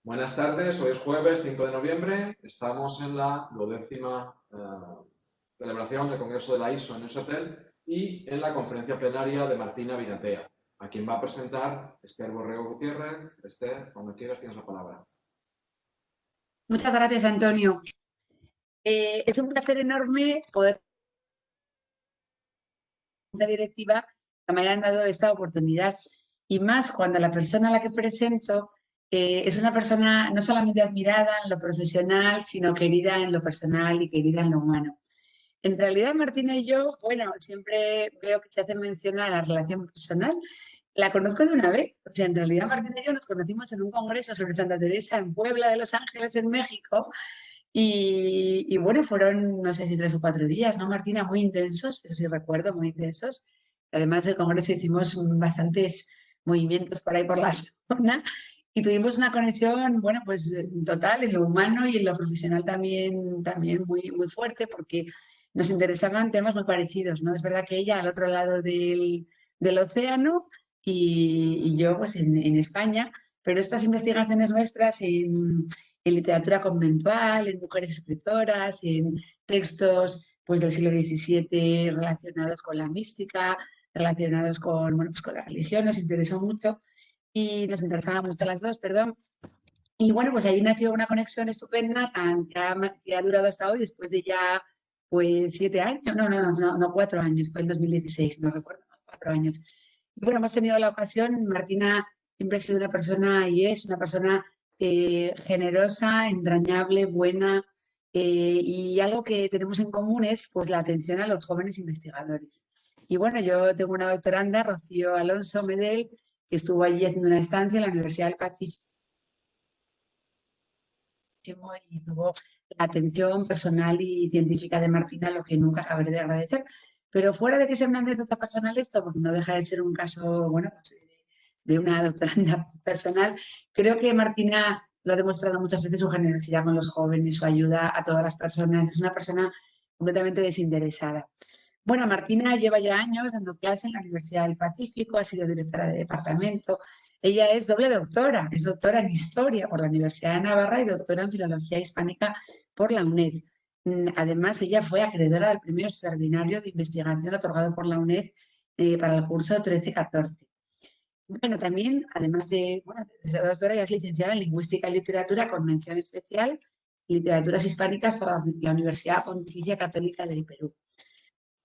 Buenas tardes, hoy es jueves 5 de noviembre, estamos en la 12ª celebración del Congreso de la ISO en Neuchâtel y en la conferencia plenaria de Martina Vinatea, a quien va a presentar Esther Borrego Gutiérrez. Esther, cuando quieras tienes la palabra. Muchas gracias, Antonio. Es un placer enorme poder la directiva que me hayan dado esta oportunidad y más cuando la persona a la que presento es una persona no solamente admirada en lo profesional, sino querida en lo personal y querida en lo humano. En realidad, Martina y yo, bueno, siempre veo que se hace mención a la relación personal. La conozco de una vez. O sea, en realidad, Martina y yo nos conocimos en un congreso sobre Santa Teresa en Puebla de Los Ángeles, en México. Y bueno, fueron, no sé si 3 o 4 días, ¿no, Martina? Muy intensos, eso sí recuerdo, muy intensos. Además del congreso hicimos bastantes movimientos por ahí por la zona y tuvimos una conexión, bueno, pues total en lo humano y en lo profesional también muy, muy fuerte porque nos interesaban temas muy parecidos, ¿no? Es verdad que ella al otro lado del océano y yo pues en España, pero estas investigaciones nuestras en literatura conventual, en mujeres escritoras, en textos pues, del siglo XVII relacionados con la mística, relacionados con, bueno, pues, con la religión, nos interesó mucho y nos interesaba mucho las dos, perdón. Y bueno, pues ahí nació una conexión estupenda que ha durado hasta hoy, después de ya pues 7 años, no 4 años, fue en 2016, no recuerdo, 4 años. Y bueno, hemos tenido la ocasión, Martina siempre ha sido una persona y es una persona generosa, entrañable, buena, y algo que tenemos en común es pues la atención a los jóvenes investigadores. Y bueno, yo tengo una doctoranda, Rocío Alonso Medel, que estuvo allí haciendo una estancia en la Universidad del Pacífico y tuvo la atención personal y científica de Martina, lo que nunca acabaré de agradecer. Pero fuera de que sea una anécdota personal esto, porque no deja de ser un caso, bueno, pues, de una doctoranda personal, creo que Martina lo ha demostrado muchas veces su generosidad con los jóvenes, su ayuda a todas las personas. Es una persona completamente desinteresada. Bueno, Martina lleva ya años dando clase en la Universidad del Pacífico, ha sido directora de departamento. Ella es doble doctora, es doctora en Historia por la Universidad de Navarra y doctora en Filología Hispánica por la UNED. Además, ella fue acreedora del Premio Extraordinario de Investigación otorgado por la UNED para el curso 13-14. Bueno, también, además de ser doctora, ella es licenciada en Lingüística y Literatura con mención especial en Literaturas Hispánicas por la Universidad Pontificia Católica del Perú.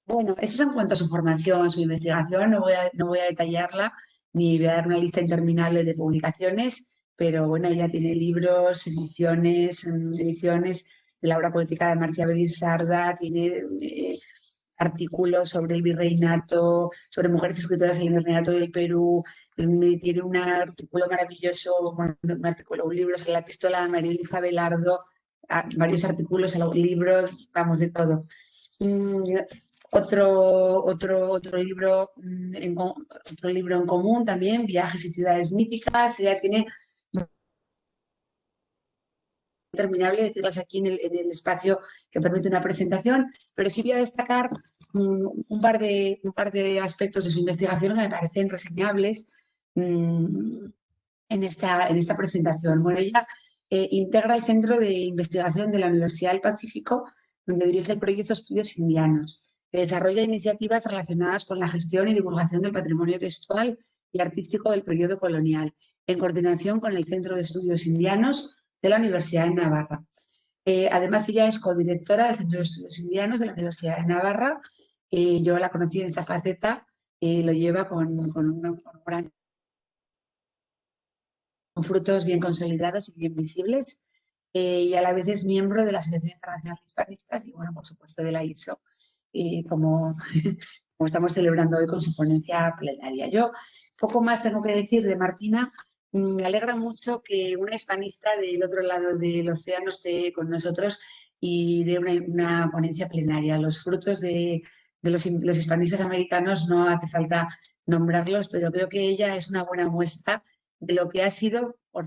Bueno, eso es en cuanto a su formación, su investigación, no voy a detallarla ni voy a dar una lista interminable de publicaciones, pero bueno, ella tiene libros, ediciones de la obra poética de Marcia Bedir Sarda, tiene artículos sobre el virreinato, sobre mujeres escritoras en el virreinato del Perú, tiene un artículo maravilloso, un libro sobre la epístola de María Elisa Velardo, varios artículos, libros, vamos, de todo. Otro libro en común también, Viajes y ciudades míticas. Ella tiene interminable decirlas aquí en el espacio que permite una presentación, pero sí voy a destacar un par de aspectos de su investigación que me parecen reseñables en esta presentación. Bueno, ella integra el Centro de Investigación de la Universidad del Pacífico, donde dirige el proyecto Estudios Indianos, que desarrolla iniciativas relacionadas con la gestión y divulgación del patrimonio textual y artístico del periodo colonial, en coordinación con el Centro de Estudios Indianos de la Universidad de Navarra. Además, ella es codirectora del Centro de Estudios Indianos de la Universidad de Navarra. Yo la conocí en esa faceta, lo lleva con frutos bien consolidados y bien visibles, y a la vez es miembro de la Asociación Internacional de Hispanistas y, bueno, por supuesto, de la ISO, como estamos celebrando hoy con su ponencia plenaria. Yo poco más tengo que decir de Martina. Me alegra mucho que una hispanista del otro lado del océano esté con nosotros y de una ponencia plenaria. Los frutos de los hispanistas americanos no hace falta nombrarlos, pero creo que ella es una buena muestra de lo que ha sido por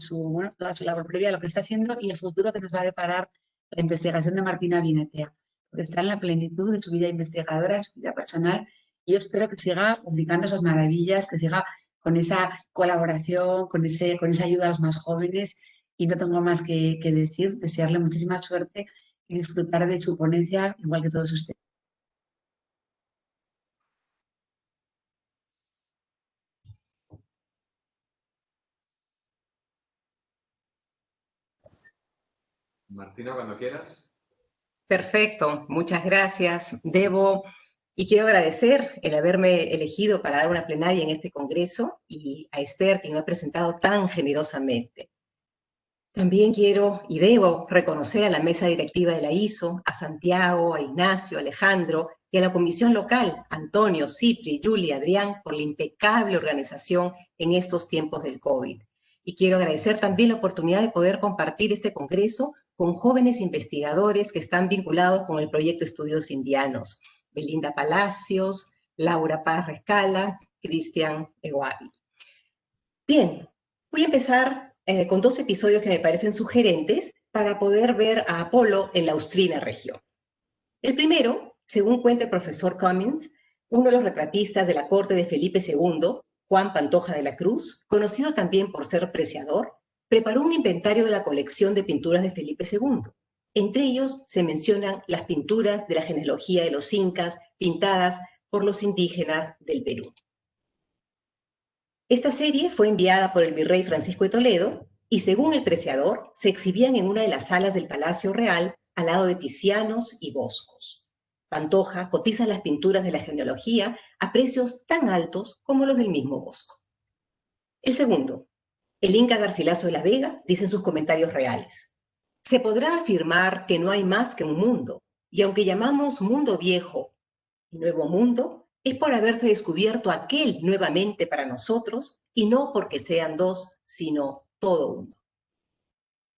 toda su labor previa, lo que está haciendo y el futuro que nos va a deparar la investigación de Martina Vinatea, porque está en la plenitud de su vida investigadora, de su vida personal, y yo espero que siga publicando esas maravillas, que siga con esa colaboración, con esa ayuda a los más jóvenes y no tengo más que decir, desearle muchísima suerte y disfrutar de su ponencia igual que todos ustedes. Martina, cuando quieras. Perfecto, muchas gracias. Y quiero agradecer el haberme elegido para dar una plenaria en este congreso y a Esther, quien me ha presentado tan generosamente. También quiero y debo reconocer a la mesa directiva de la ISO, a Santiago, a Ignacio, a Alejandro y a la comisión local, Antonio, Cipri, Julia, Adrián, por la impecable organización en estos tiempos del COVID. Y quiero agradecer también la oportunidad de poder compartir este congreso con jóvenes investigadores que están vinculados con el proyecto Estudios Indianos. Belinda Palacios, Laura Paz Rescala, Cristian Eguavi. Bien, voy a empezar con 2 episodios que me parecen sugerentes para poder ver a Apolo en la Austrina región. El primero, según cuenta el profesor Cummins, uno de los retratistas de la corte de Felipe II, Juan Pantoja de la Cruz, conocido también por ser preciador, preparó un inventario de la colección de pinturas de Felipe II. Entre ellos se mencionan las pinturas de la genealogía de los incas pintadas por los indígenas del Perú. Esta serie fue enviada por el virrey Francisco de Toledo y, según el preciador, se exhibían en una de las salas del Palacio Real al lado de Tizianos y Boscos. Pantoja cotiza las pinturas de la genealogía a precios tan altos como los del mismo Bosco. El segundo, el Inca Garcilaso de la Vega dice en sus comentarios reales: se podrá afirmar que no hay más que un mundo, y aunque llamamos mundo viejo y nuevo mundo, es por haberse descubierto aquel nuevamente para nosotros y no porque sean 2, sino todo uno.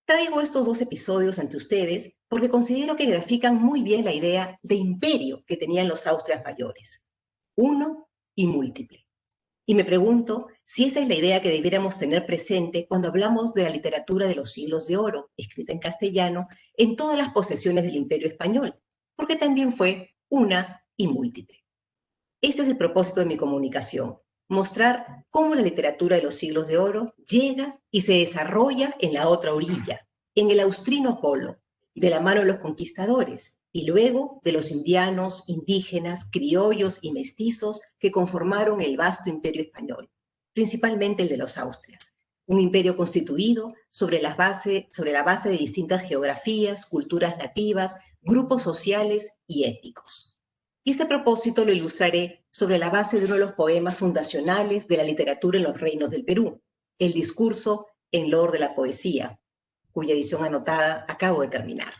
Traigo estos 2 episodios ante ustedes porque considero que grafican muy bien la idea de imperio que tenían los Austrias mayores, uno y múltiple. Y me pregunto si esa es la idea que debiéramos tener presente cuando hablamos de la literatura de los siglos de oro, escrita en castellano, en todas las posesiones del Imperio Español, porque también fue una y múltiple. Este es el propósito de mi comunicación, mostrar cómo la literatura de los siglos de oro llega y se desarrolla en la otra orilla, en el austrino polo, de la mano de los conquistadores y luego de los indianos, indígenas, criollos y mestizos que conformaron el vasto imperio español, principalmente el de los Austrias, un imperio constituido sobre la base de distintas geografías, culturas nativas, grupos sociales y étnicos. Y este propósito lo ilustraré sobre la base de uno de los poemas fundacionales de la literatura en los reinos del Perú, el discurso en loor de la poesía, cuya edición anotada acabo de terminar.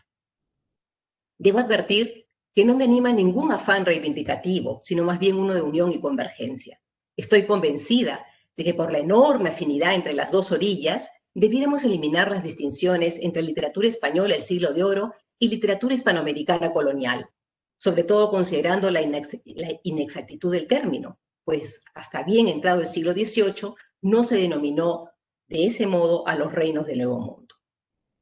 Debo advertir que no me anima ningún afán reivindicativo, sino más bien uno de unión y convergencia. Estoy convencida de que por la enorme afinidad entre las 2 orillas, debiéramos eliminar las distinciones entre literatura española del siglo de oro y literatura hispanoamericana colonial, sobre todo considerando la inexactitud del término, pues hasta bien entrado el siglo XVIII no se denominó de ese modo a los reinos del Nuevo Mundo.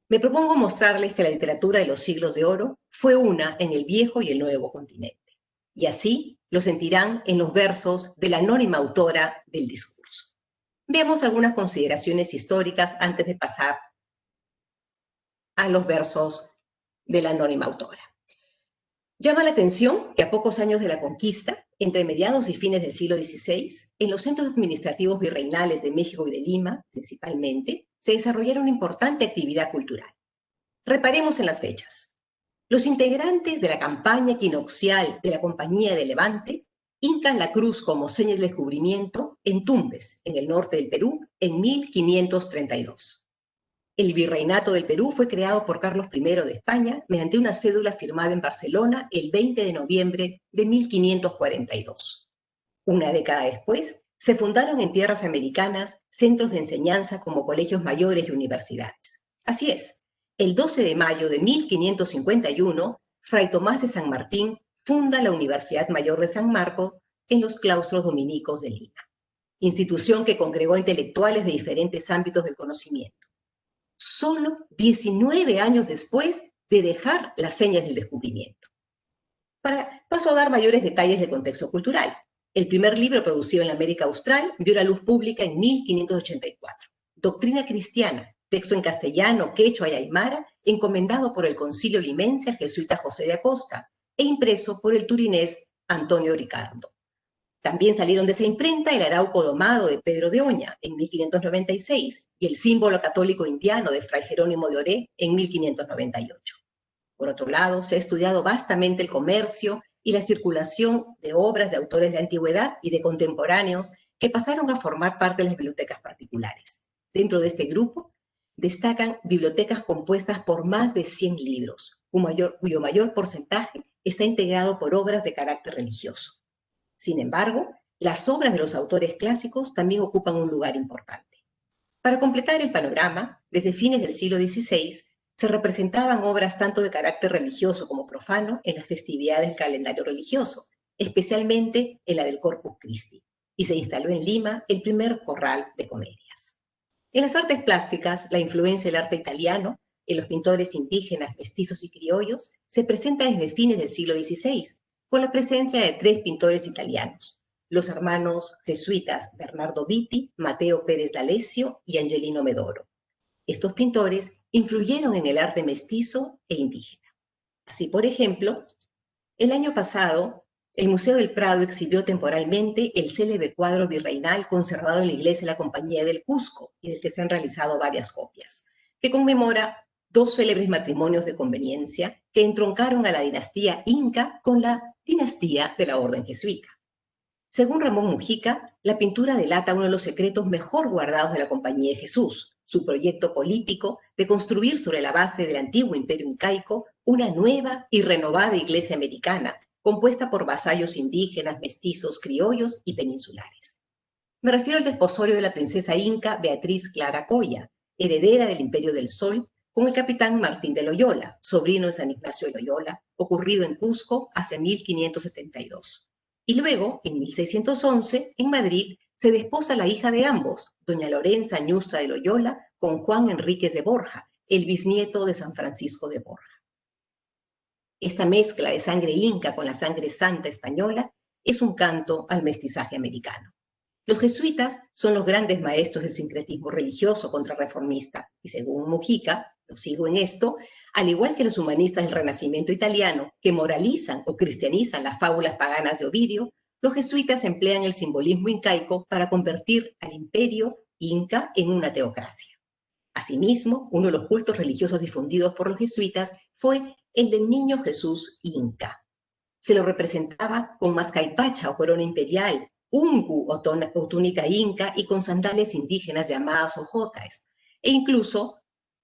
Me propongo mostrarles que la literatura de los siglos de oro fue una en el viejo y el nuevo continente, y así lo sentirán en los versos de la anónima autora del discurso. Veamos algunas consideraciones históricas antes de pasar a los versos de la anónima autora. Llama la atención que a pocos años de la conquista, entre mediados y fines del siglo XVI, en los centros administrativos virreinales de México y de Lima, principalmente, se desarrollara una importante actividad cultural. Reparemos en las fechas. Los integrantes de la campaña equinoccial de la Compañía de Levante hincan la cruz como seña de descubrimiento en Tumbes, en el norte del Perú, en 1532. El virreinato del Perú fue creado por Carlos I de España mediante una cédula firmada en Barcelona el 20 de noviembre de 1542. Una década después, se fundaron en tierras americanas centros de enseñanza como colegios mayores y universidades. Así es, el 12 de mayo de 1551, Fray Tomás de San Martín funda la Universidad Mayor de San Marcos en los claustros dominicos de Lima, institución que congregó a intelectuales de diferentes ámbitos del conocimiento. Solo 19 años después de dejar las señas del descubrimiento. Paso a dar mayores detalles de contexto cultural. El primer libro producido en la América Austral vio la luz pública en 1584. Doctrina cristiana, texto en castellano, quechua y aymara, encomendado por el Concilio Limense al jesuita José de Acosta e impreso por el turinés Antonio Ricardo. También salieron de esa imprenta el Arauco domado de Pedro de Oña en 1596 y el símbolo católico indiano de Fray Jerónimo de Oré en 1598. Por otro lado, se ha estudiado vastamente el comercio y la circulación de obras de autores de antigüedad y de contemporáneos que pasaron a formar parte de las bibliotecas particulares. Dentro de este grupo destacan bibliotecas compuestas por más de 100 libros, cuyo mayor porcentaje está integrado por obras de carácter religioso. Sin embargo, las obras de los autores clásicos también ocupan un lugar importante. Para completar el panorama, desde fines del siglo XVI, se representaban obras tanto de carácter religioso como profano en las festividades del calendario religioso, especialmente en la del Corpus Christi, y se instaló en Lima el primer corral de comedias. En las artes plásticas, la influencia del arte italiano en los pintores indígenas, mestizos y criollos se presenta desde fines del siglo XVI, con la presencia de 3 pintores italianos, los hermanos jesuitas Bernardo Vitti, Mateo Pérez D'Alessio y Angelino Medoro. Estos pintores influyeron en el arte mestizo e indígena. Así, por ejemplo, el año pasado, el Museo del Prado exhibió temporalmente el célebre cuadro virreinal conservado en la iglesia de la Compañía del Cusco y del que se han realizado varias copias, que conmemora 2 célebres matrimonios de conveniencia que entroncaron a la dinastía inca con la dinastía de la Orden Jesuita. Según Ramón Mujica, la pintura delata uno de los secretos mejor guardados de la Compañía de Jesús, su proyecto político de construir sobre la base del antiguo imperio incaico una nueva y renovada iglesia americana, compuesta por vasallos indígenas, mestizos, criollos y peninsulares. Me refiero al desposorio de la princesa inca Beatriz Clara Coya, heredera del Imperio del Sol, con el capitán Martín de Loyola, sobrino de San Ignacio de Loyola, ocurrido en Cusco hacia 1572. Y luego, en 1611, en Madrid, se desposa la hija de ambos, doña Lorenza Ñusta de Loyola, con Juan Enríquez de Borja, el bisnieto de San Francisco de Borja. Esta mezcla de sangre inca con la sangre santa española es un canto al mestizaje americano. Los jesuitas son los grandes maestros del sincretismo religioso contrarreformista y, según Mujica, lo sigo en esto, al igual que los humanistas del Renacimiento italiano que moralizan o cristianizan las fábulas paganas de Ovidio, los jesuitas emplean el simbolismo incaico para convertir al imperio inca en una teocracia. Asimismo, uno de los cultos religiosos difundidos por los jesuitas fue el del Niño Jesús inca. Se lo representaba con mascaipacha o corona imperial, ungu o túnica inca y con sandalias indígenas llamadas ojotas, e incluso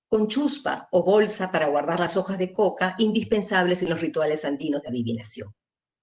con chuspa o bolsa para guardar las hojas de coca indispensables en los rituales andinos de adivinación.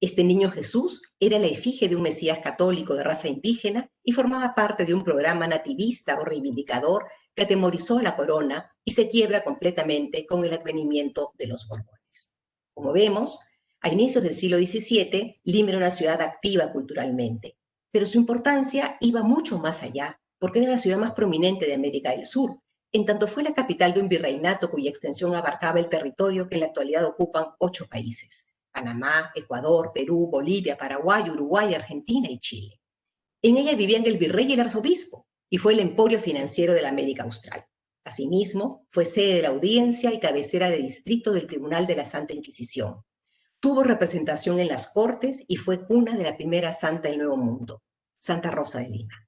Este niño Jesús era la efigie de un mesías católico de raza indígena y formaba parte de un programa nativista o reivindicador que atemorizó a la corona y se quiebra completamente con el advenimiento de los Borbones. Como vemos, a inicios del siglo XVII, Lima era una ciudad activa culturalmente, pero su importancia iba mucho más allá, porque era la ciudad más prominente de América del Sur, en tanto fue la capital de un virreinato cuya extensión abarcaba el territorio que en la actualidad ocupan 8 países: Panamá, Ecuador, Perú, Bolivia, Paraguay, Uruguay, Argentina y Chile. En ella vivían el virrey y el arzobispo, y fue el emporio financiero de la América Austral. Asimismo, fue sede de la audiencia y cabecera de distrito del Tribunal de la Santa Inquisición. Tuvo representación en las Cortes y fue cuna de la primera santa del Nuevo Mundo, Santa Rosa de Lima.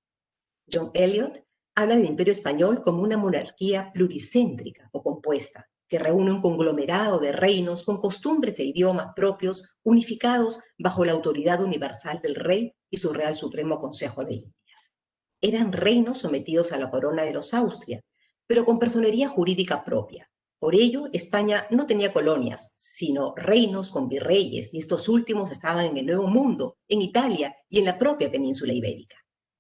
John Eliot habla del Imperio Español como una monarquía pluricéntrica o compuesta, que reúne un conglomerado de reinos con costumbres e idiomas propios unificados bajo la autoridad universal del rey y su Real Supremo Consejo de Indias. Eran reinos sometidos a la corona de los Austria, pero con personería jurídica propia. Por ello, España no tenía colonias, sino reinos con virreyes, y estos últimos estaban en el Nuevo Mundo, en Italia y en la propia península ibérica.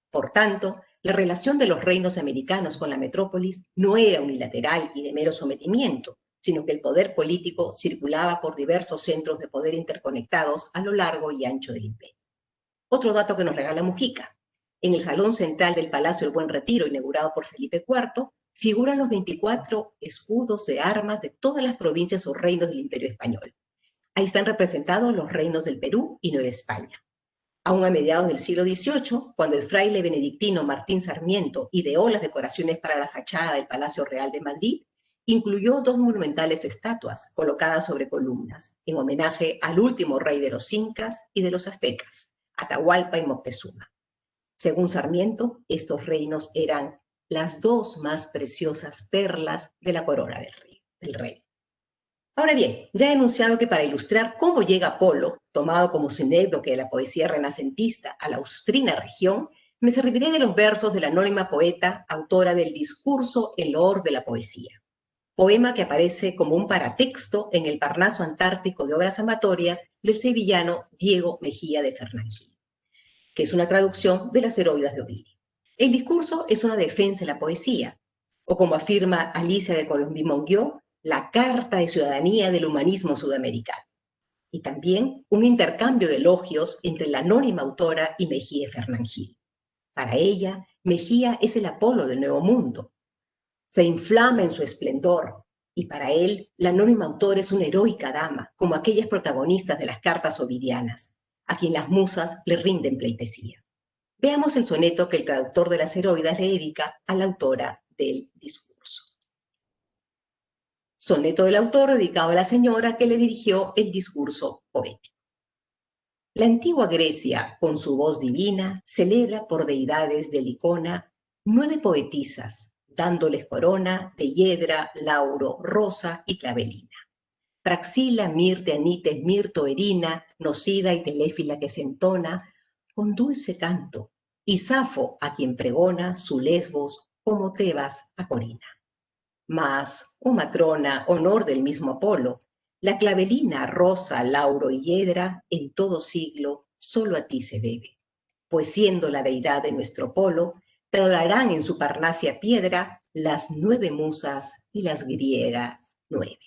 Por tanto, la relación de los reinos americanos con la metrópolis no era unilateral y de mero sometimiento, sino que el poder político circulaba por diversos centros de poder interconectados a lo largo y ancho del imperio. Otro dato que nos regala Mujica: en el salón central del Palacio del Buen Retiro, inaugurado por Felipe IV, figuran los 24 escudos de armas de todas las provincias o reinos del Imperio Español. Ahí están representados los reinos del Perú y Nueva España. Aún a mediados del siglo XVIII, cuando el fraile benedictino Martín Sarmiento ideó las decoraciones para la fachada del Palacio Real de Madrid, incluyó 2 monumentales estatuas colocadas sobre columnas, en homenaje al último rey de los incas y de los aztecas, Atahualpa y Moctezuma. Según Sarmiento, estos reinos eran las 2 más preciosas perlas de la corona del rey. Ahora bien, ya he anunciado que para ilustrar cómo llega Apolo, tomado como sinécdoque de la poesía renacentista a la austrina región, me serviré de los versos de la anónima poeta, autora del Discurso en loor de la poesía, poema que aparece como un paratexto en el Parnaso Antártico de Obras Amatorias del sevillano Diego Mejía de Fernán-Gil, que es una traducción de las Heroidas de Ovidio. El discurso es una defensa de la poesía, o como afirma Alicia de Colombí-Monguió, la carta de ciudadanía del humanismo sudamericano, y también un intercambio de elogios entre la anónima autora y Mejía Fernán-Gil. Para ella, Mejía es el Apolo del Nuevo Mundo. Se inflama en su esplendor, y para él, la anónima autora es una heroica dama, como aquellas protagonistas de las cartas ovidianas, a quien las musas le rinden pleitesía. Veamos el soneto que el traductor de las Heroidas le dedica a la autora del discurso. Soneto del autor dedicado a la señora que le dirigió el discurso poético. La antigua Grecia, con su voz divina, celebra por deidades de Licona 9 poetisas, dándoles corona de hiedra, lauro, rosa y clavelina. Praxila, Mirte, Anites, Mirto, Erina, Nocida y Teléfila que se entona con dulce canto, y Safo a quien pregona su Lesbos como Tebas a Corina. Mas, oh matrona, honor del mismo Apolo, la clavelina, rosa, lauro y hiedra, en todo siglo, solo a ti se debe. Pues siendo la deidad de nuestro polo, te adorarán en su Parnasia piedra las 9 musas y las griegas 9.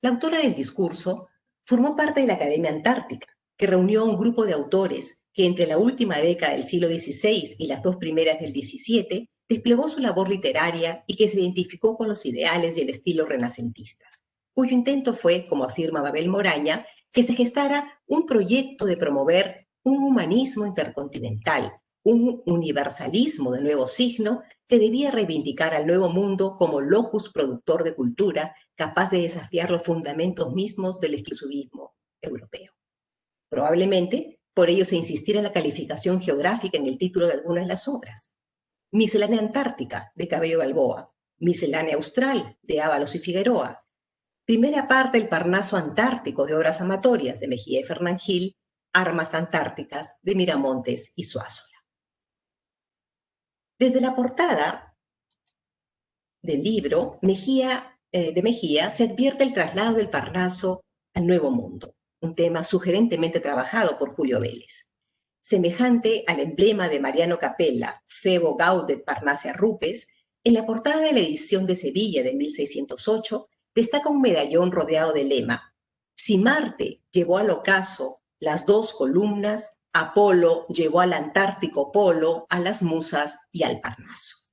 La autora del discurso formó parte de la Academia Antártica, que reunió a un grupo de autores que entre la última década del siglo XVI y las 2 primeras del XVII desplegó su labor literaria y que se identificó con los ideales y el estilo renacentistas, cuyo intento fue, como afirma Mabel Moraña, que se gestara un proyecto de promover un humanismo intercontinental, un universalismo de nuevo signo que debía reivindicar al Nuevo Mundo como locus productor de cultura capaz de desafiar los fundamentos mismos del exclusivismo europeo. Probablemente por ello se insistiera en la calificación geográfica en el título de algunas de las obras. Miscelánea Antártica, de Cabello Balboa, Miscelánea Austral, de Ábalos y Figueroa, primera parte del Parnaso Antártico de Obras Amatorias, de Mejía y Fernán-Gil, Armas Antárticas, de Miramontes y Zuazola. Desde la portada del libro de Mejía se advierte el traslado del Parnaso al Nuevo Mundo, un tema sugerentemente trabajado por Julio Vélez. Semejante al emblema de Mariano Capella, Febo Gaudet Parnasia Rupes, en la portada de la edición de Sevilla de 1608 destaca un medallón rodeado de lema: si Marte llevó al ocaso las 2 columnas, Apolo llevó al Antártico Polo, a las musas y al Parnaso.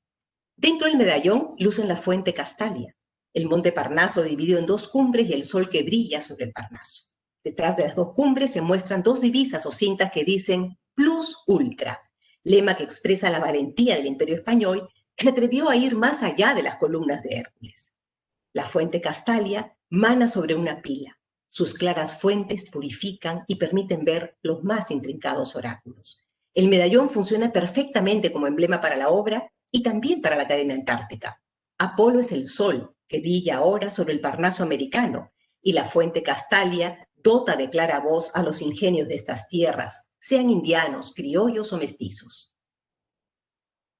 Dentro del medallón lucen la fuente Castalia, el monte Parnaso dividido en 2 cumbres y el sol que brilla sobre el Parnaso. Detrás de las 2 cumbres se muestran 2 divisas o cintas que dicen Plus Ultra, lema que expresa la valentía del Imperio Español que se atrevió a ir más allá de las columnas de Hércules. La fuente Castalia mana sobre una pila. Sus claras fuentes purifican y permiten ver los más intrincados oráculos. El medallón funciona perfectamente como emblema para la obra y también para la Academia Antártica. Apolo es el sol que brilla ahora sobre el Parnaso americano y la fuente Castalia dota de clara voz a los ingenios de estas tierras, sean indianos, criollos o mestizos.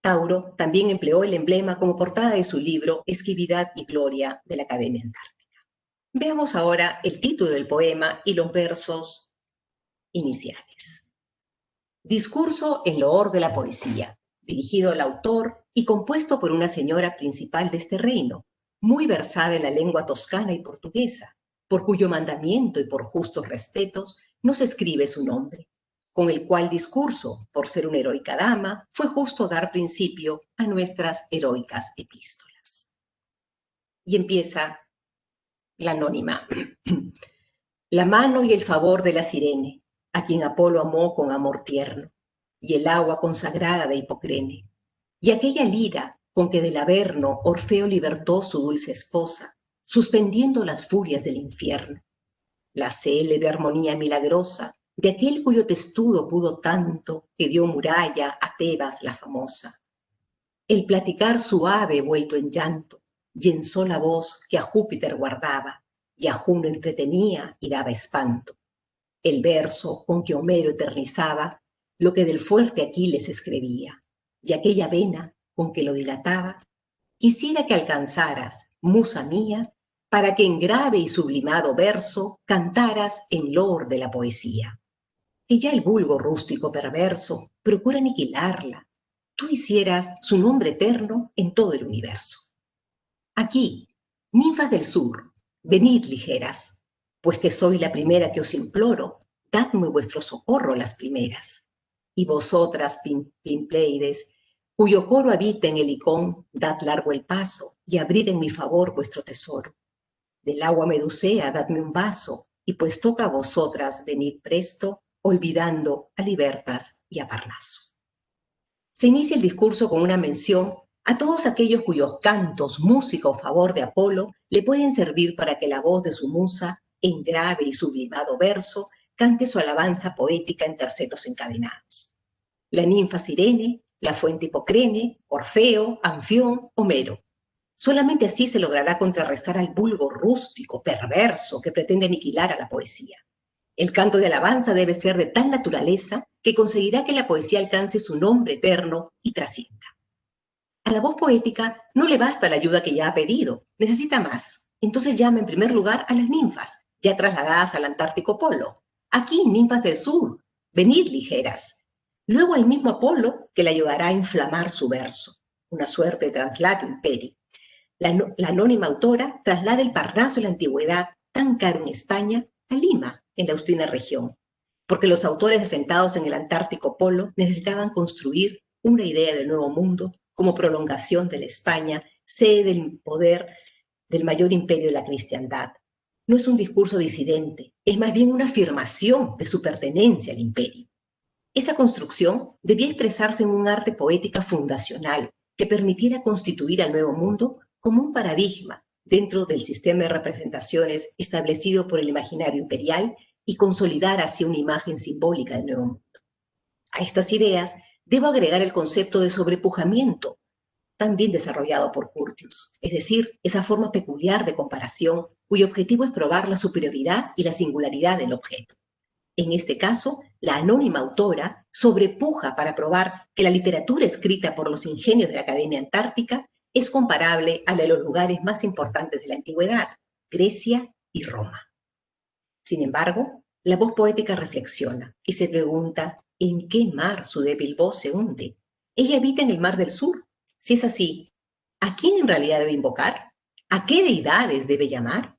Tauro también empleó el emblema como portada de su libro Esquividad y Gloria de la Academia Antártica. Veamos ahora el título del poema y los versos iniciales. Discurso en loor de la poesía, dirigido al autor y compuesto por una señora principal de este reino, muy versada en la lengua toscana y portuguesa, por cuyo mandamiento y por justos respetos no se escribe su nombre, con el cual discurso, por ser una heroica dama, fue justo dar principio a nuestras heroicas epístolas. Y empieza la anónima. La mano y el favor de la Cirene, a quien Apolo amó con amor tierno, y el agua consagrada de Hipocrene, y aquella lira con que del Averno Orfeo libertó su dulce esposa, suspendiendo las furias del infierno, la célebre armonía milagrosa de aquel cuyo testudo pudo tanto que dio muralla a Tebas la famosa, el platicar suave vuelto en llanto, y en sola voz que a Júpiter guardaba, y a Juno entretenía y daba espanto, el verso con que Homero eternizaba lo que del fuerte Aquiles escribía, y aquella vena con que lo dilataba, quisiera que alcanzaras, musa mía, para que en grave y sublimado verso cantaras en loor de la poesía. Que ya el vulgo rústico perverso procura aniquilarla, tú hicieras su nombre eterno en todo el universo. Aquí, ninfas del sur, venid ligeras, pues que soy la primera que os imploro, dadme vuestro socorro las primeras. Y vosotras, Pimpleides, cuyo coro habita en el Icón, dad largo el paso y abrid en mi favor vuestro tesoro. Del agua Medusea dadme un vaso, y pues toca a vosotras, venid presto, olvidando a Libertas y a Parnaso. Se inicia el discurso con una mención a todos aquellos cuyos cantos, música o favor de Apolo le pueden servir para que la voz de su musa, en grave y sublimado verso, cante su alabanza poética en tercetos encadenados. La ninfa Cirene, la fuente Hipocrene, Orfeo, Anfión, Homero. Solamente así se logrará contrarrestar al vulgo rústico, perverso, que pretende aniquilar a la poesía. El canto de alabanza debe ser de tal naturaleza que conseguirá que la poesía alcance su nombre eterno y trascienda. A la voz poética no le basta la ayuda que ya ha pedido, necesita más. Entonces llama en primer lugar a las ninfas, ya trasladadas al Antártico Polo. Aquí, ninfas del sur, venid ligeras. Luego al mismo Apolo, que le ayudará a inflamar su verso, una suerte de translato imperi. La anónima autora traslada el Parnaso en la antigüedad, tan caro en España, a Lima, en la Austrina región, porque los autores asentados en el Antártico Polo necesitaban construir una idea del nuevo mundo como prolongación de la España, sede del poder del mayor imperio de la cristiandad. No es un discurso disidente, es más bien una afirmación de su pertenencia al imperio. Esa construcción debía expresarse en un arte poética fundacional que permitiera constituir al nuevo mundo como un paradigma dentro del sistema de representaciones establecido por el imaginario imperial y consolidar así una imagen simbólica del nuevo mundo. A estas ideas debo agregar el concepto de sobrepujamiento, también desarrollado por Curtius, es decir, esa forma peculiar de comparación cuyo objetivo es probar la superioridad y la singularidad del objeto. En este caso, la anónima autora sobrepuja para probar que la literatura escrita por los ingenios de la Academia Antártica es comparable a la de los lugares más importantes de la antigüedad, Grecia y Roma. Sin embargo, la voz poética reflexiona y se pregunta ¿en qué mar su débil voz se hunde? Ella habita en el mar del sur. Si es así, ¿a quién en realidad debe invocar? ¿A qué deidades debe llamar?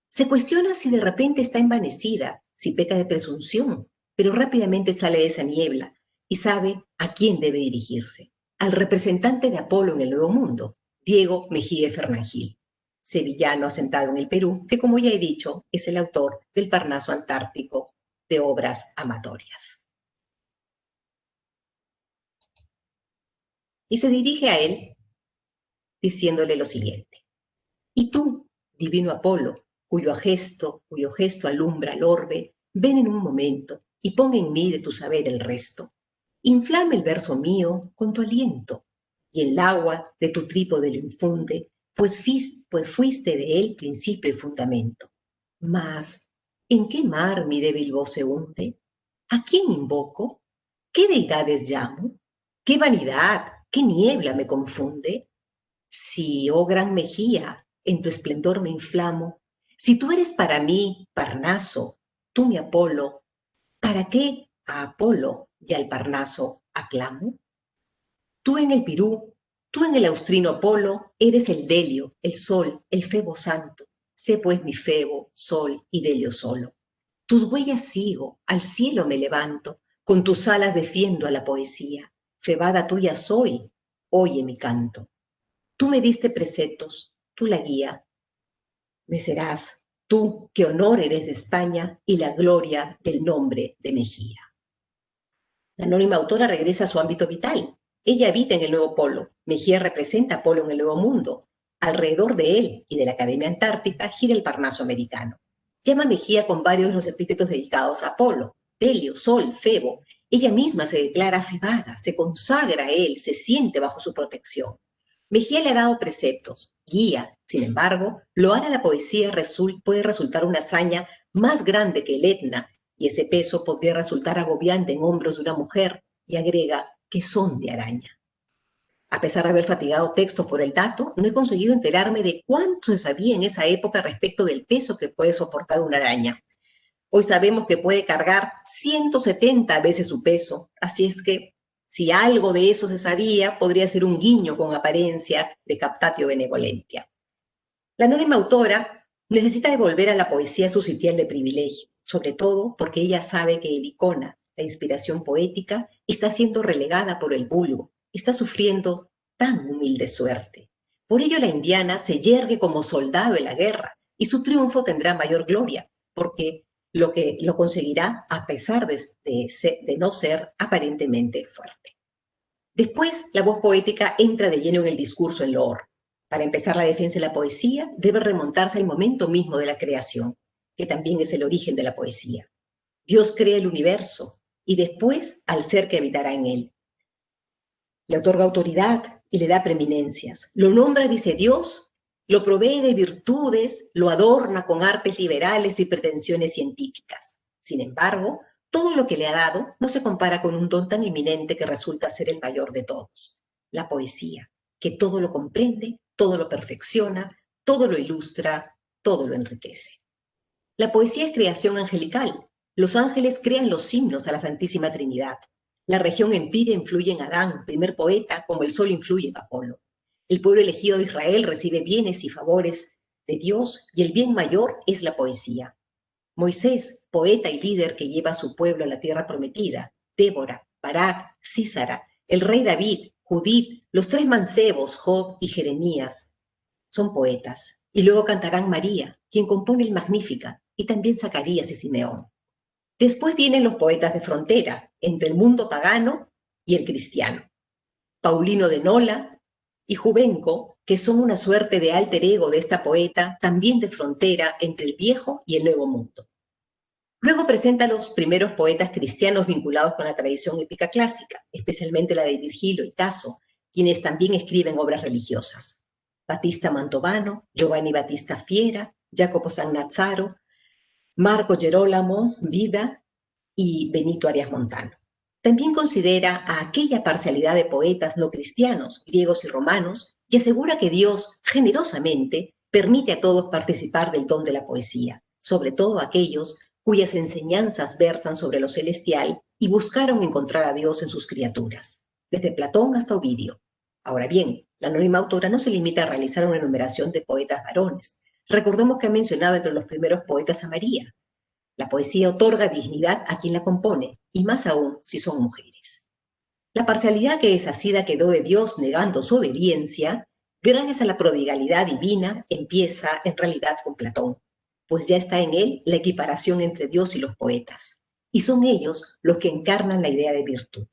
Se cuestiona si de repente está envanecida, si peca de presunción, pero rápidamente sale de esa niebla y sabe a quién debe dirigirse. Al representante de Apolo en el Nuevo Mundo, Diego Mejía Fernangil, sevillano asentado en el Perú, que como ya he dicho, es el autor del Parnaso Antártico de obras amatorias. Y se dirige a él diciéndole lo siguiente. Y tú, divino Apolo, cuyo gesto alumbra el orbe, ven en un momento y pon en mí de tu saber el resto. Inflame el verso mío con tu aliento, y el agua de tu trípode lo infunde, pues fuiste de él principio y fundamento. Mas, ¿en qué mar mi débil voz se hunde? ¿A quién invoco? ¿Qué deidades llamo? ¿Qué vanidad, qué niebla me confunde? Si, oh gran Mejía, en tu esplendor me inflamo, si tú eres para mí, Parnaso, tú mi Apolo, ¿para qué a Apolo y al Parnaso aclamo? Tú en el Pirú, tú en el austrino Polo, eres el Delio, el Sol, el Febo santo. Sé pues mi Febo, Sol y Delio solo. Tus huellas sigo, al cielo me levanto, con tus alas defiendo a la poesía. Febada tuya soy, oye mi canto. Tú me diste preceptos, tú la guía. Me serás, tú que honor eres de España y la gloria del nombre de Mejía. La anónima autora regresa a su ámbito vital. Ella habita en el Nuevo Polo. Mejía representa a Polo en el Nuevo Mundo. Alrededor de él y de la Academia Antártica gira el Parnaso americano. Llama a Mejía con varios de los epítetos dedicados a Apolo: Helio, Sol, Febo. Ella misma se declara afebada, se consagra a él, se siente bajo su protección. Mejía le ha dado preceptos, guía. Sin embargo, loar a la poesía puede resultar una hazaña más grande que el Etna, y ese peso podría resultar agobiante en hombros de una mujer, y agrega que son de araña. A pesar de haber fatigado textos por el dato, no he conseguido enterarme de cuánto se sabía en esa época respecto del peso que puede soportar una araña. Hoy sabemos que puede cargar 170 veces su peso, así es que si algo de eso se sabía, podría ser un guiño con apariencia de captatio benevolentia. La anónima autora necesita devolver a la poesía su sitial de privilegio, sobre todo porque ella sabe que el icona, la inspiración poética, está siendo relegada por el vulgo, está sufriendo tan humilde suerte. Por ello la indiana se yergue como soldado en la guerra y su triunfo tendrá mayor gloria, porque lo conseguirá a pesar de no ser aparentemente fuerte. Después, la voz poética entra de lleno en el discurso en loor. Para empezar la defensa de la poesía, debe remontarse al momento mismo de la creación, que también es el origen de la poesía. Dios crea el universo y después al ser que habitará en él. Le otorga autoridad y le da preeminencias. Lo nombra vicedios, lo provee de virtudes, lo adorna con artes liberales y pretensiones científicas. Sin embargo, todo lo que le ha dado no se compara con un don tan eminente que resulta ser el mayor de todos: la poesía, que todo lo comprende, todo lo perfecciona, todo lo ilustra, todo lo enriquece. La poesía es creación angelical. Los ángeles crean los himnos a la Santísima Trinidad. La región empírea influye en Adán, primer poeta, como el sol influye en Apolo. El pueblo elegido de Israel recibe bienes y favores de Dios, y el bien mayor es la poesía. Moisés, poeta y líder que lleva a su pueblo a la tierra prometida, Débora, Barak, Sísara, el rey David, Judith, los tres mancebos, Job y Jeremías, son poetas. Y luego cantarán María, quien compone el Magníficat, y también Zacarías y Simeón. Después vienen los poetas de frontera, entre el mundo pagano y el cristiano: Paulino de Nola y Juvenco, que son una suerte de alter ego de esta poeta, también de frontera entre el viejo y el nuevo mundo. Luego presenta a los primeros poetas cristianos vinculados con la tradición épica clásica, especialmente la de Virgilio y Tasso, quienes también escriben obras religiosas: Battista Mantovano, Giovanni Battista Fiera, Jacopo Sannazzaro, Marco Gerolamo Vida y Benito Arias Montano. También considera a aquella parcialidad de poetas no cristianos, griegos y romanos, y asegura que Dios generosamente permite a todos participar del don de la poesía, sobre todo aquellos cuyas enseñanzas versan sobre lo celestial y buscaron encontrar a Dios en sus criaturas, desde Platón hasta Ovidio. Ahora bien, la anónima autora no se limita a realizar una enumeración de poetas varones. Recordemos que ha mencionado entre los primeros poetas a María. La poesía otorga dignidad a quien la compone, y más aún si son mujeres. La parcialidad que desasida quedó de Dios negando su obediencia, gracias a la prodigalidad divina, empieza en realidad con Platón, pues ya está en él la equiparación entre Dios y los poetas, y son ellos los que encarnan la idea de virtud.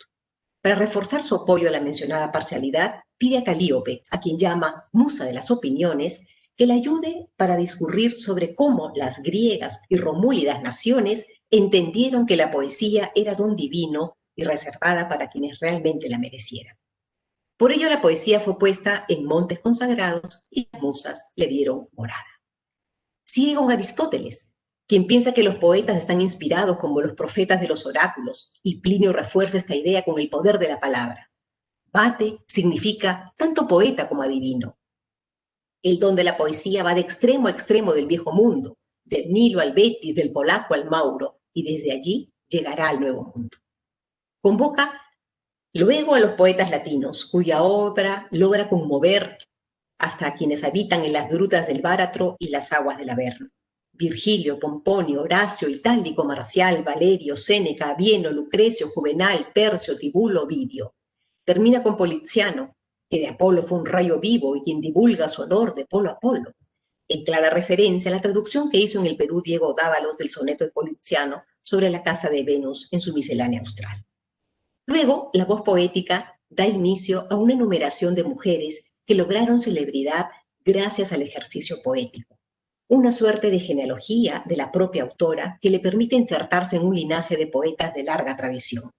Para reforzar su apoyo a la mencionada parcialidad, pide a Calíope, a quien llama musa de las opiniones, que le ayude para discurrir sobre cómo las griegas y romúlidas naciones entendieron que la poesía era don divino y reservada para quienes realmente la merecieran. Por ello la poesía fue puesta en montes consagrados y las musas le dieron morada. Sigue con Aristóteles, quien piensa que los poetas están inspirados como los profetas de los oráculos, y Plinio refuerza esta idea con el poder de la palabra. Bate significa tanto poeta como adivino. El don de la poesía va de extremo a extremo del viejo mundo, del Nilo al Betis, del polaco al Mauro, y desde allí llegará al nuevo mundo. Convoca luego a los poetas latinos, cuya obra logra conmover hasta a quienes habitan en las grutas del Báratro y las aguas del Averno. Virgilio, Pomponio, Horacio, Itálico, Marcial, Valerio, Séneca, Avieno, Lucrecio, Juvenal, Percio, Tibulo, Ovidio. Termina con Poliziano, que de Apolo fue un rayo vivo y quien divulga su honor de polo a polo. en clara referencia a la traducción que hizo en el Perú Diego Dávalos del soneto de Poliziano sobre la casa de Venus en su miscelánea austral. Luego, la voz poética da inicio a una enumeración de mujeres que lograron celebridad gracias al ejercicio poético, una suerte de genealogía de la propia autora que le permite insertarse en un linaje de poetas de larga tradición.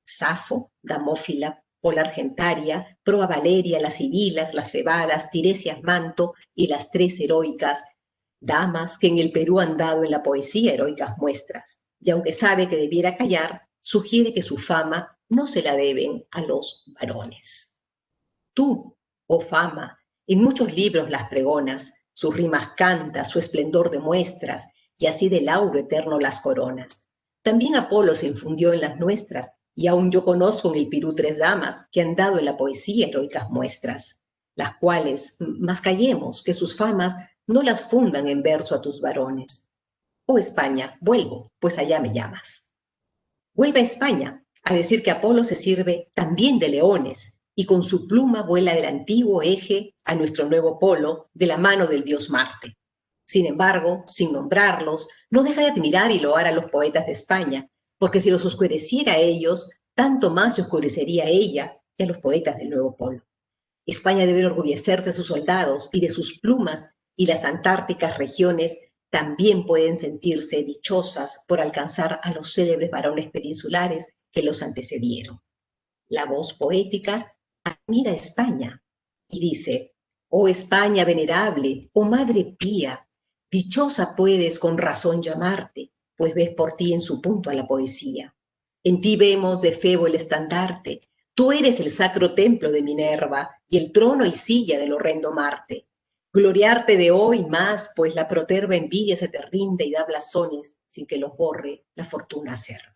Safo, Damófila, Pola Argentaria, Proa Valeria, las Sibilas, las Febadas, Tiresias Manto y las tres heroicas, damas que en el Perú han dado en la poesía heroicas muestras, y aunque sabe que debiera callar, sugiere que su fama no se la deben a los varones. Tú, oh fama, en muchos libros las pregonas, sus rimas cantas, su esplendor demuestras, y así de lauro eterno las coronas. También Apolo se infundió en las nuestras, y aún yo conozco en el Perú tres damas que han dado en la poesía heroicas muestras, las cuales, más callemos, que sus famas no las fundan en verso a tus varones. Oh España, vuelvo, pues allá me llamas. Vuelve a España, a decir que Apolo se sirve también de leones, y con su pluma vuela del antiguo eje a nuestro nuevo polo de la mano del dios Marte. Sin embargo, sin nombrarlos, no deja de admirar y loar a los poetas de España, porque si los oscureciera a ellos, tanto más se oscurecería a ella y a los poetas del nuevo polo. España debe enorgullecerse de sus soldados y de sus plumas, y las antárticas regiones también pueden sentirse dichosas por alcanzar a los célebres varones peninsulares que los antecedieron. La voz poética admira a España y dice: oh España venerable, oh madre pía, dichosa puedes con razón llamarte, pues ves por ti en su punto a la poesía. En ti vemos de Febo el estandarte, tú eres el sacro templo de Minerva y el trono y silla del horrendo Marte. Gloriarte de hoy más, pues la proterva envidia se te rinde y da blasones sin que los borre la fortuna acerba.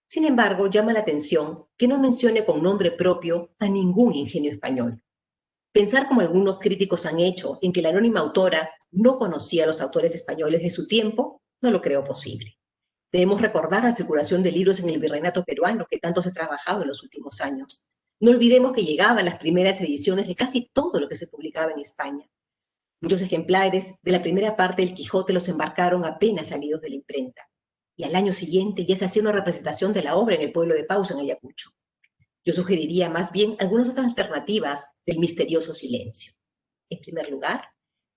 Sin embargo, llama la atención que no mencione con nombre propio a ningún ingenio español. Pensar, como algunos críticos han hecho, en que la anónima autora no conocía a los autores españoles de su tiempo, no lo creo posible. Debemos recordar la circulación de libros en el virreinato peruano que tanto se ha trabajado en los últimos años. No olvidemos que llegaban las primeras ediciones de casi todo lo que se publicaba en España. Muchos ejemplares de la primera parte del Quijote los embarcaron apenas salidos de la imprenta. Y al año siguiente ya se hacía una representación de la obra en el pueblo de Pausa, en Ayacucho. Yo sugeriría más bien algunas otras alternativas del misterioso silencio. En primer lugar,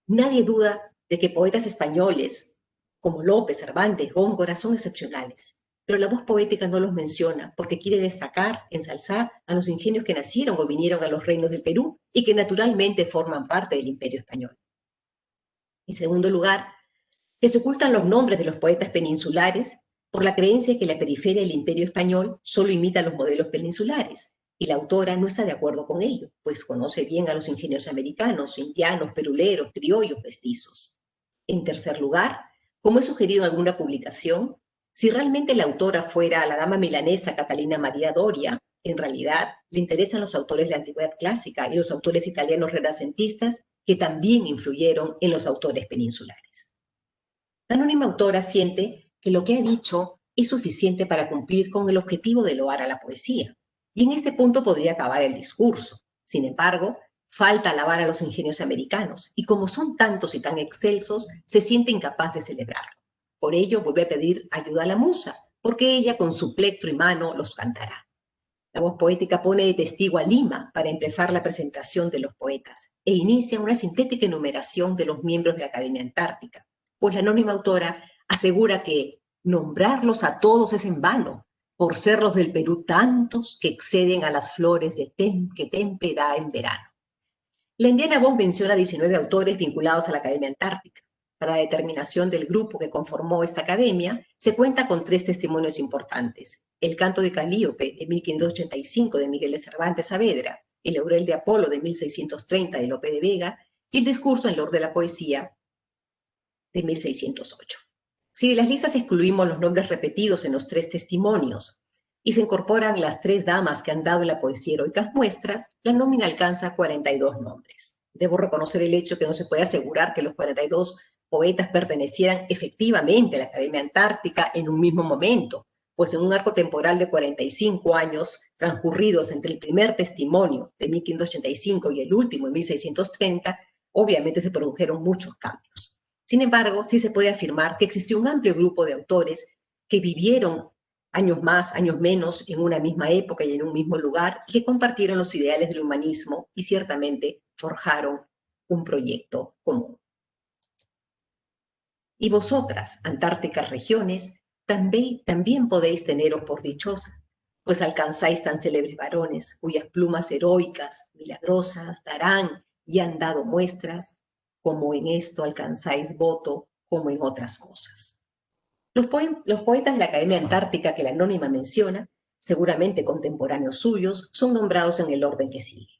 nadie duda de que poetas españoles como López, Cervantes, Góngora son excepcionales, pero la voz poética no los menciona porque quiere destacar, ensalzar a los ingenios que nacieron o vinieron a los reinos del Perú y que naturalmente forman parte del Imperio Español. En segundo lugar, que se ocultan los nombres de los poetas peninsulares por la creencia de que la periferia del Imperio Español solo imita los modelos peninsulares, y la autora no está de acuerdo con ello, pues conoce bien a los ingenios americanos, indianos, peruleros, criollos, mestizos. En tercer lugar, como he sugerido en alguna publicación, si realmente la autora fuera la dama milanesa Catalina María Doria, en realidad le interesan los autores de la antigüedad clásica y los autores italianos renacentistas que también influyeron en los autores peninsulares. La anónima autora siente que lo que ha dicho es suficiente para cumplir con el objetivo de loar a la poesía, y en este punto podría acabar el discurso. Sin embargo, falta alabar a los ingenios americanos, y como son tantos y tan excelsos, se siente incapaz de celebrarlo. Por ello, vuelve a pedir ayuda a la musa, porque ella con su plectro y mano los cantará. La voz poética pone de testigo a Lima para empezar la presentación de los poetas, e inicia una sintética enumeración de los miembros de la Academia Antártica, pues la anónima autora asegura que nombrarlos a todos es en vano, por ser los del Perú tantos que exceden a las flores que Tempe da en verano. La indiana voz menciona 19 autores vinculados a la Academia Antártica. Para la determinación del grupo que conformó esta academia, se cuenta con 3 testimonios importantes: el Canto de Calíope de 1585 de Miguel de Cervantes Saavedra, el Laurel de Apolo de 1630 de Lope de Vega y el Discurso en Lor de la Poesía de 1608. Si de las listas excluimos los nombres repetidos en los 3 testimonios y se incorporan las 3 damas que han dado en la poesía heroicas muestras, la nómina alcanza 42 nombres. Debo reconocer el hecho que no se puede asegurar que los 42 poetas pertenecieran efectivamente a la Academia Antártica en un mismo momento, pues en un arco temporal de 45 años transcurridos entre el primer testimonio de 1585 y el último en 1630, Obviamente se produjeron muchos cambios. Sin embargo, sí se puede afirmar que existió un amplio grupo de autores que vivieron años más, años menos, en una misma época y en un mismo lugar, y que compartieron los ideales del humanismo y ciertamente forjaron un proyecto común. Y vosotras, antárticas regiones, también podéis teneros por dichosa, pues alcanzáis tan célebres varones, cuyas plumas heroicas, milagrosas, darán y han dado muestras, como en esto alcanzáis voto, como en otras cosas. Los poetas de la Academia Antártica que la anónima menciona, seguramente contemporáneos suyos, son nombrados en el orden que sigue.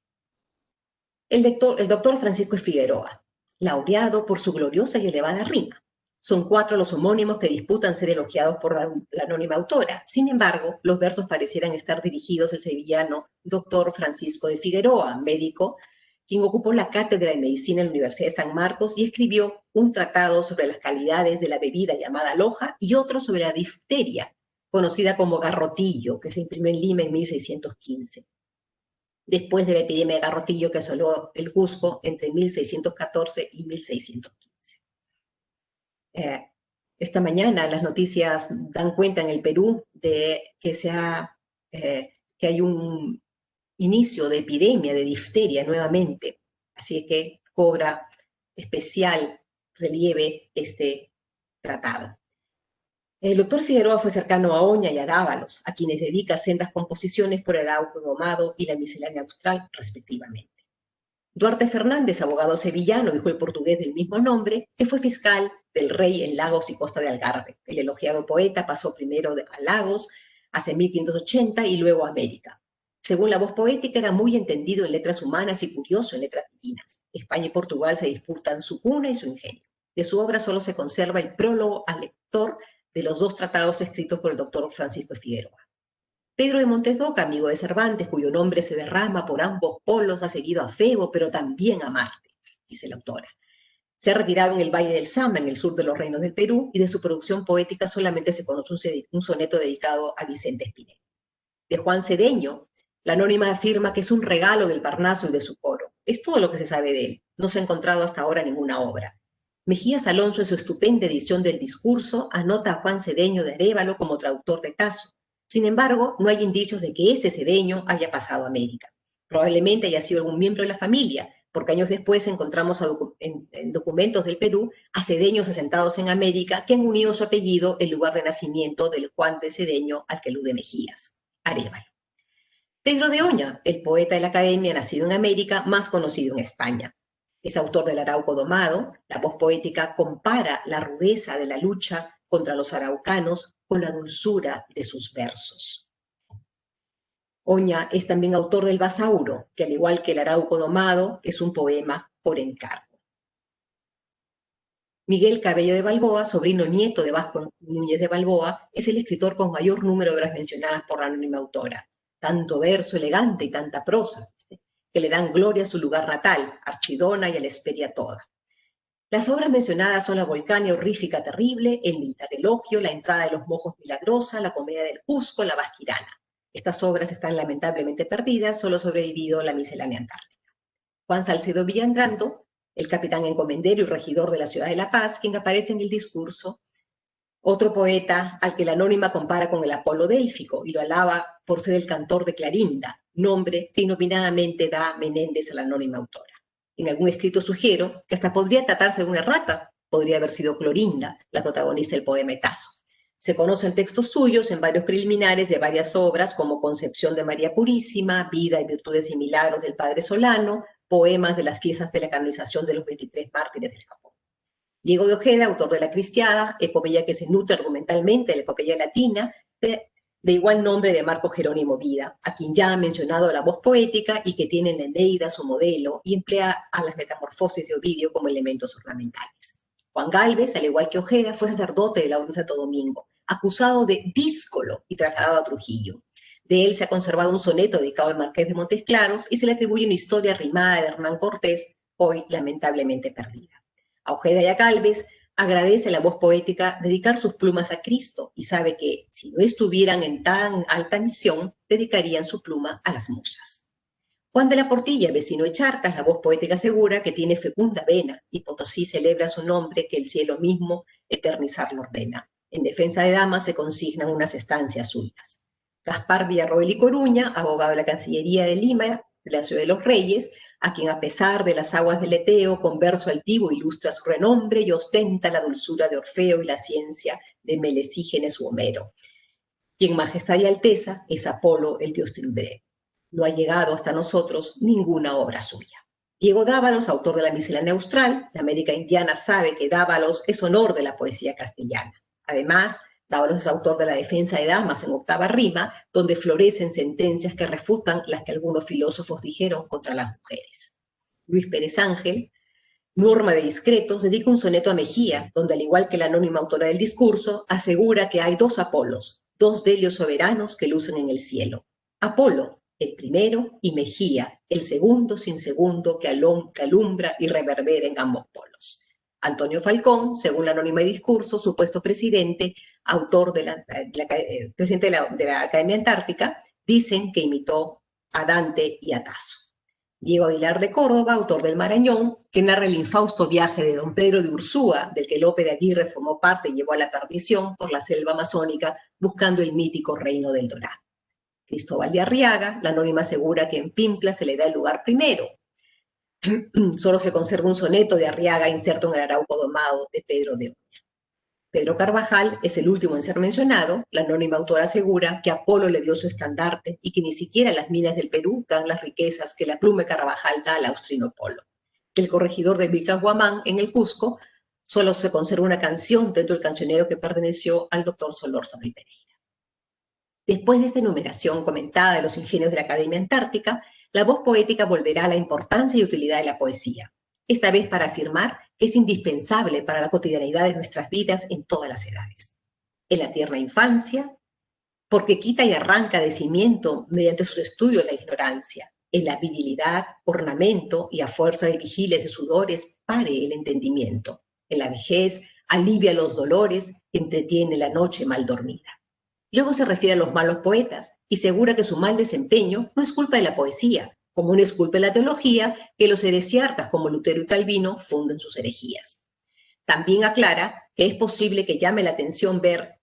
El doctor Francisco Figueroa, laureado por su gloriosa y elevada rima. Son 4 los homónimos que disputan ser elogiados por la anónima autora. Sin embargo, los versos parecieran estar dirigidos al sevillano doctor Francisco de Figueroa, médico, quien ocupó la cátedra de medicina en la Universidad de San Marcos y escribió un tratado sobre las calidades de la bebida llamada loja y otro sobre la difteria, conocida como garrotillo, que se imprimió en Lima en 1615. Después de la epidemia de garrotillo que asoló el Cusco entre 1614 y 1615. Esta mañana las noticias dan cuenta en el Perú de que, que hay un inicio de epidemia de difteria nuevamente, así que cobra especial relieve este tratado. El doctor Figueroa fue cercano a Oña y a Dávalos, a quienes dedica sendas composiciones por el Arauco Domado y la Miscelánea Austral, respectivamente. Duarte Fernández, abogado sevillano, hijo del portugués del mismo nombre, que fue fiscal del rey en Lagos y Costa de Algarve. El elogiado poeta pasó primero a Lagos hacia 1580 y luego a América. Según la voz poética, era muy entendido en letras humanas y curioso en letras divinas. España y Portugal se disputan su cuna y su ingenio. De su obra solo se conserva el prólogo al lector de los 2 tratados escritos por el doctor Francisco de Figueroa. Pedro de Montes de Oca, amigo de Cervantes, cuyo nombre se derrama por ambos polos, ha seguido a Febo, pero también a Marte, dice la autora. Se ha retirado en el Valle del Zamba, en el sur de los reinos del Perú, y de su producción poética solamente se conoce un soneto dedicado a Vicente Espinel. De Juan Cedeño, la anónima afirma que es un regalo del Parnaso y de su coro. Es todo lo que se sabe de él. No se ha encontrado hasta ahora ninguna obra. Mejías Alonso, en su estupenda edición del Discurso, anota a Juan Cedeño de Arévalo como traductor de Tasso. Sin embargo, no hay indicios de que ese Cedeño haya pasado a América. Probablemente haya sido algún miembro de la familia, porque años después encontramos en documentos del Perú a cedeños asentados en América que han unido su apellido el lugar de nacimiento del Juan de Cedeño al que alude Mejías, Arévalo. Pedro de Oña, el poeta de la Academia nacido en América, más conocido en España. Es autor del Arauco Domado. La voz poética compara la rudeza de la lucha contra los araucanos con la dulzura de sus versos. Oña es también autor del Basauro, que al igual que el Arauco Domado, es un poema por encargo. Miguel Cabello de Balboa, sobrino nieto de Vasco Núñez de Balboa, es el escritor con mayor número de obras mencionadas por la anónima autora. Tanto verso elegante y tanta prosa, que le dan gloria a su lugar natal, Archidona y a la Hesperia toda. Las obras mencionadas son la Volcania horrífica terrible, el militar elogio, la entrada de los mojos milagrosa, la comedia del Cusco, la Vasquirana. Estas obras están lamentablemente perdidas, solo ha sobrevivido la Miscelánea Antártica. Juan Salcedo Villandrando, el capitán encomendero y regidor de la ciudad de La Paz, quien aparece en el Discurso, otro poeta al que la anónima compara con el Apolo délfico y lo alaba por ser el cantor de Clarinda, nombre que inopinadamente da Menéndez a la anónima autora. En algún escrito sugiero que hasta podría tratarse de una errata, podría haber sido Clorinda, la protagonista del poema Tasso. Se conocen textos suyos en varios preliminares de varias obras como Concepción de María Purísima, Vida y Virtudes y Milagros del Padre Solano, poemas de las fiestas de la canonización de los 23 mártires del Japón. Diego de Ojeda, autor de La Cristiada, epopeya que se nutre argumentalmente de la epopeya latina, de igual nombre de Marco Jerónimo Vida, a quien ya ha mencionado la voz poética y que tiene en la Eneida su modelo y emplea a las metamorfosis de Ovidio como elementos ornamentales. Juan Gálvez, al igual que Ojeda, fue sacerdote de la Orden de Santo Domingo, acusado de díscolo y trasladado a Trujillo. De él se ha conservado un soneto dedicado al Marqués de Montes Claros y se le atribuye una historia rimada de Hernán Cortés, hoy lamentablemente perdida. A Ojeda y a Gálvez agradece la voz poética dedicar sus plumas a Cristo y sabe que, si no estuvieran en tan alta misión, dedicarían su pluma a las musas. Juan de la Portilla, vecino de Charcas, la voz poética asegura que tiene fecunda vena y Potosí celebra su nombre que el cielo mismo eternizar lo ordena. En defensa de damas se consignan unas estancias suyas. Gaspar Villarroel y Coruña, abogado de la Cancillería de Lima, de la Ciudad de los Reyes, a quien a pesar de las aguas del Eteo, con verso altivo ilustra su renombre y ostenta la dulzura de Orfeo y la ciencia de Melesígenes u Homero. Y en majestad y alteza es Apolo, el dios timbrero. No ha llegado hasta nosotros ninguna obra suya. Diego Dávalos, autor de la Miscelánea Austral, la América Indiana sabe que Dávalos es honor de la poesía castellana. Además, Dávalos es autor de La defensa de damas en octava rima, donde florecen sentencias que refutan las que algunos filósofos dijeron contra las mujeres. Luis Pérez Ángel, Norma de Discretos, dedica un soneto a Mejía, donde al igual que la anónima autora del discurso, asegura que hay dos Apolos, dos delios soberanos que lucen en el cielo. Apolo, el primero, y Mejía, el segundo sin segundo que alumbra y reverbera en ambos polos. Antonio Falcón, según la anónima de discurso, supuesto presidente, autor presidente de la Academia Antártica, dicen que imitó a Dante y a Tasso. Diego Aguilar de Córdoba, autor del Marañón, que narra el infausto viaje de don Pedro de Ursúa, del que Lope de Aguirre formó parte y llevó a la perdición por la selva amazónica buscando el mítico reino del Dorado. Cristóbal de Arriaga, la anónima asegura que en Pimpla se le da el lugar primero. Solo se conserva un soneto de Arriaga inserto en el Arauco domado de Pedro de Oña. Pedro Carvajal es el último en ser mencionado. La anónima autora asegura que Apolo le dio su estandarte y que ni siquiera las minas del Perú dan las riquezas que la pluma de Carvajal da al austrino Polo. El corregidor de Vilcashuamán, en el Cusco, solo se conserva una canción dentro del cancionero que perteneció al doctor Solórzano y Pereira. Después de esta enumeración comentada de los ingenios de la Academia Antártica, la voz poética volverá a la importancia y utilidad de la poesía, esta vez para afirmar que es indispensable para la cotidianidad de nuestras vidas en todas las edades. En la tierna infancia, porque quita y arranca de cimiento mediante sus estudios la ignorancia. En la virilidad, ornamento y a fuerza de vigiles y sudores pare el entendimiento. En la vejez, alivia los dolores, entretiene la noche mal dormida. Luego se refiere a los malos poetas y asegura que su mal desempeño no es culpa de la poesía, como no es culpa de la teología que los heresiarcas como Lutero y Calvino funden sus herejías. También aclara que es posible que llame la atención ver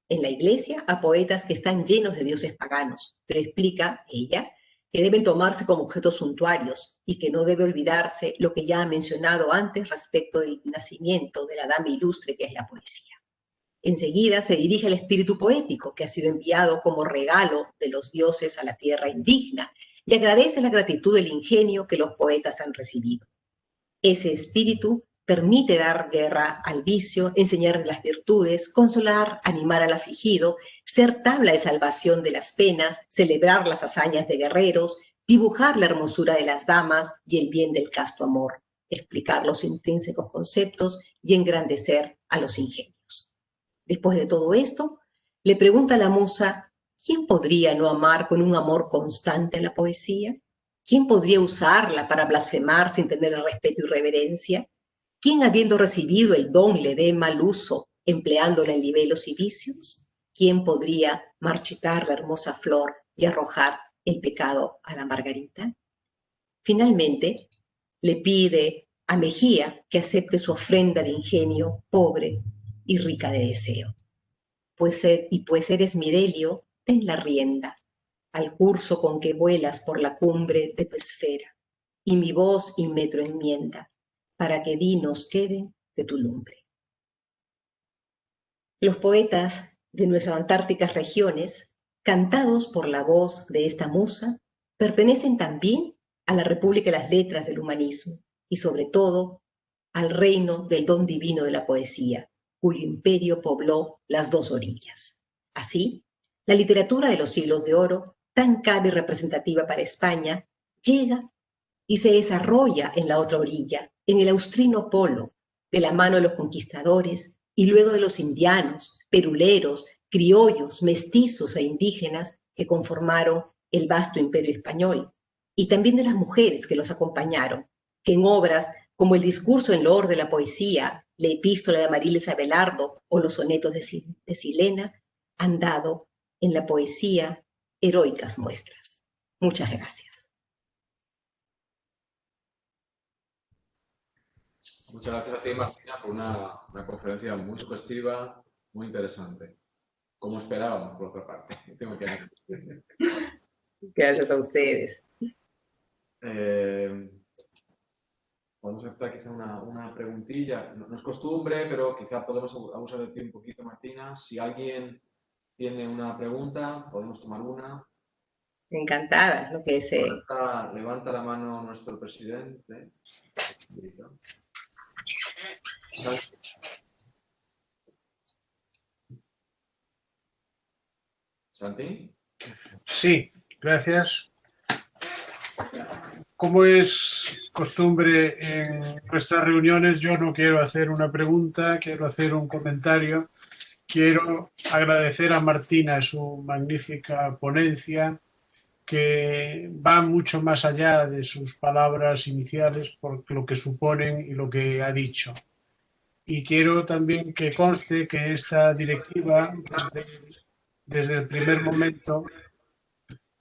en la iglesia a poetas que están llenos de dioses paganos, pero explica ella que deben tomarse como objetos suntuarios y que no debe olvidarse lo que ya ha mencionado antes respecto del nacimiento de la dama ilustre que es la poesía. Enseguida se dirige al espíritu poético que ha sido enviado como regalo de los dioses a la tierra indigna y agradece la gratitud del ingenio que los poetas han recibido. Ese espíritu permite dar guerra al vicio, enseñar las virtudes, consolar, animar al afligido, ser tabla de salvación de las penas, celebrar las hazañas de guerreros, dibujar la hermosura de las damas y el bien del casto amor, explicar los intrínsecos conceptos y engrandecer a los ingenios. Después de todo esto, le pregunta a la musa, ¿quién podría no amar con un amor constante a la poesía? ¿Quién podría usarla para blasfemar sin tener el respeto y reverencia? ¿Quién, habiendo recibido el don, le dé mal uso, empleándola en libelos y vicios? ¿Quién podría marchitar la hermosa flor y arrojar el pecado a la margarita? Finalmente, le pide a Mejía que acepte su ofrenda de ingenio pobre y rica de deseo. Pues eres mi delio, ten la rienda al curso con que vuelas por la cumbre de tu esfera, y mi voz y metro enmienda, para que dinos queden de tu lumbre. Los poetas de nuestras antárticas regiones, cantados por la voz de esta musa, pertenecen también a la República de las Letras del Humanismo, y sobre todo al reino del don divino de la poesía, cuyo imperio pobló las dos orillas. Así, la literatura de los siglos de oro, tan cara y representativa para España, llega y se desarrolla en la otra orilla, en el austrino polo, de la mano de los conquistadores y luego de los indianos, peruleros, criollos, mestizos e indígenas que conformaron el vasto imperio español, y también de las mujeres que los acompañaron, que en obras como el discurso en loor de la poesía, la epístola de Amariles Abelardo o los sonetos de Silena, han dado en la poesía heroicas muestras. Muchas gracias. Muchas gracias a ti, Martina, por una conferencia muy sugestiva, muy interesante. Como esperábamos, por otra parte. Tengo que decir. Gracias a ustedes. Podemos aceptar quizá una preguntilla. No es costumbre, pero quizá podemos abusar de ti un poquito, Martina. Si alguien tiene una pregunta, podemos tomar una. Encantada, lo que desee. Levanta la mano nuestro presidente. ¿Santi? Sí, gracias. Como es costumbre en nuestras reuniones, yo no quiero hacer una pregunta, quiero hacer un comentario. Quiero agradecer a Martina su magnífica ponencia, que va mucho más allá de sus palabras iniciales por lo que suponen y lo que ha dicho. Y quiero también que conste que esta directiva, desde el primer momento,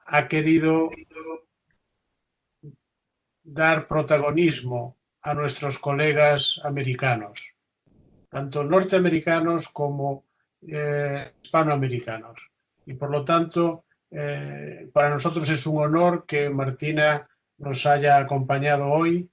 ha querido dar protagonismo a nuestros colegas americanos, tanto norteamericanos como hispanoamericanos. Y por lo tanto, para nosotros es un honor que Martina nos haya acompañado hoy.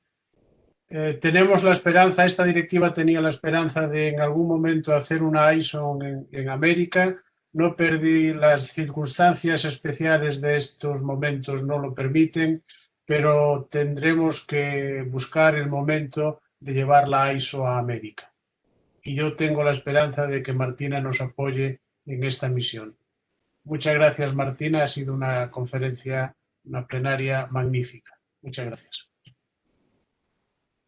Tenemos la esperanza, esta directiva tenía la esperanza de en algún momento hacer una ISO en América. No perdí, las circunstancias especiales de estos momentos no lo permiten, pero tendremos que buscar el momento de llevar la ISO a América. Y yo tengo la esperanza de que Martina nos apoye en esta misión. Muchas gracias, Martina. Ha sido una conferencia, una plenaria magnífica. Muchas gracias.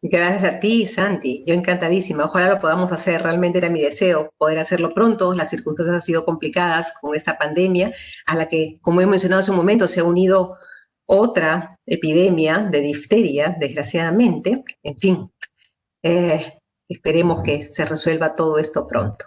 Gracias a ti, Santi. Yo encantadísima. Ojalá lo podamos hacer. Realmente era mi deseo poder hacerlo pronto. Las circunstancias han sido complicadas con esta pandemia, a la que, como he mencionado hace un momento, se ha unido otra epidemia de difteria, desgraciadamente. En fin, esperemos que se resuelva todo esto pronto.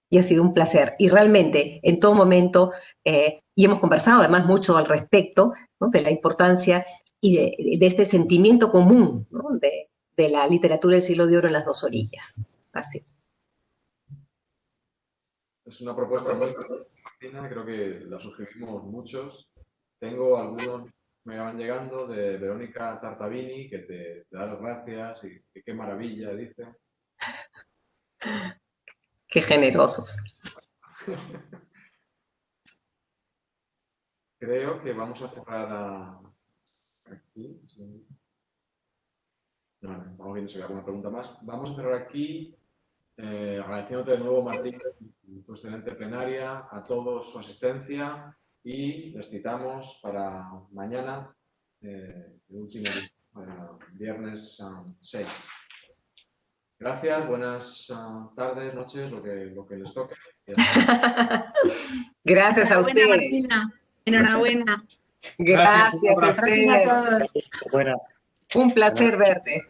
Y ha sido un placer. Y realmente, en todo momento, y hemos conversado además mucho al respecto, ¿no?, de la importancia y de este sentimiento común, ¿no?, de la literatura del siglo de oro en las dos orillas. Así es. Es una propuesta muy Martina, creo que la suscribimos muchos. Tengo algunos que me van llegando de Verónica Tartavini, que te da las gracias y que qué maravilla, dice. Qué generosos. Creo que vamos a cerrar aquí. No, vamos viendo si hay alguna pregunta más. Vamos a cerrar aquí, agradeciéndote de nuevo, Martín, tu excelente plenaria, a todos su asistencia y les citamos para mañana, el último viernes 6. Gracias, buenas tardes, noches, lo que les toque. Gracias a ustedes. Martina. Enhorabuena. Gracias a ustedes. Bueno. Un placer verte.